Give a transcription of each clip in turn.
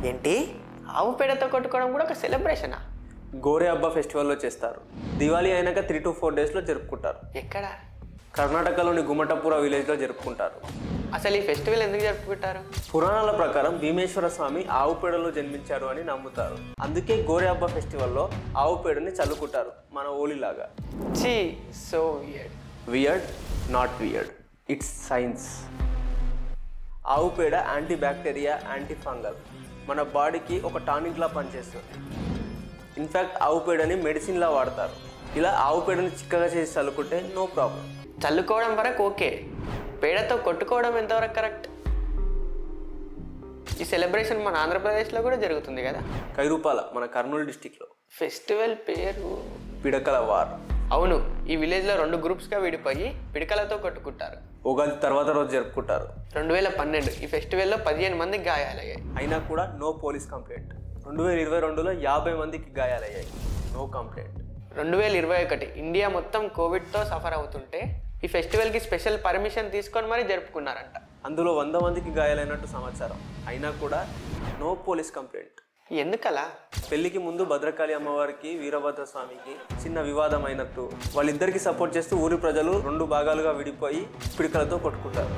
ఏంటి ఆవు పేడతో కొట్టుకోవడం కూడా ఒక సెలబ్రేషనా? గోరే హబ్బా ఫెస్టివల్లో చేస్తారు. దివాళీ అయినాక 3 to 4 డేస్లో జరుపుకుంటారు. ఎక్కడ? కర్ణాటకలోని గుమ్మటపుర విలేజ్లో జరుపుకుంటారు. అసలు ఈ ఫెస్టివల్ ఎందుకు జరుపుకుంటారు? పురాణాల ప్రకారం భీమేశ్వర స్వామి ఆవు పేడలో జన్మించారు అని నమ్ముతారు. అందుకే గోరే హబ్బా ఫెస్టివల్లో ఆవు పేడని చల్లుకుంటారు, మన ఓలిలాగా. చీ, so weird. Weird? Not weird, it's science. ఆవు పేడ యాంటీ బ్యాక్టీరియా, యాంటీ ఫంగల్, మన బాడీకి ఒక టానిక్లా పనిచేస్తుంది. ఇన్ఫ్యాక్ట్ ఆవు పేడని మెడిసిన్లా వాడతారు. ఇలా ఆవు పేడని చిక్కగా చేసి చల్లుకుంటే నో ప్రాబ్లం. చల్లుకోవడం వరకు ఓకే, పేడతో కొట్టుకోవడం ఎంతవరకు కరెక్ట్? ఈ సెలబ్రేషన్ మన ఆంధ్రప్రదేశ్లో కూడా జరుగుతుంది కదా? కైరూపాల, మన కర్నూలు డిస్టిక్లో. ఫెస్టివల్ పేరు పిడకల వార్. అవును, ఈ విలేజ్లో 2 గ్రూప్స్గా విడిపోయి పిడకలతో కొట్టుకుంటారు. ఉగాది తర్వాత రోజు జరుపుకుంటారు. 2012 ఈ ఫెస్టివల్లో 15 మందికి గాయాలయ్యాయి. అయినా కూడా నో పోలీస్ కంప్లైంట్. 2022లో 50 మందికి గాయాలయ్యాయి, నో కంప్లైంట్. 2021 ఇండియా మొత్తం కోవిడ్తో సఫర్ అవుతుంటే ఈ ఫెస్టివల్కి స్పెషల్ పర్మిషన్ తీసుకొని మరీ జరుపుకున్నారంట. అందులో 100 మందికి గాయాలైనట్టు సమాచారం. అయినా కూడా నో పోలీస్ కంప్లైంట్. ఎందుకలా? పెళ్లికి ముందు భద్రకాళి అమ్మవారికి, వీరభద్ర స్వామికి చిన్న వివాదం అయినట్టు వాళ్ళిద్దరికి సపోర్ట్ చేస్తూ ఊరి ప్రజలు 2 భాగాలుగా విడిపోయి పిడకలతో కొట్టుకుంటారు.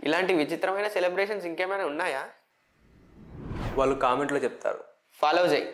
ఇలాంటి విచిత్రమైన సెలబ్రేషన్స్ ఇంకేమైనా ఉన్నాయా? వాళ్ళు కామెంట్లో చెప్తారు. ఫాలో చేయి.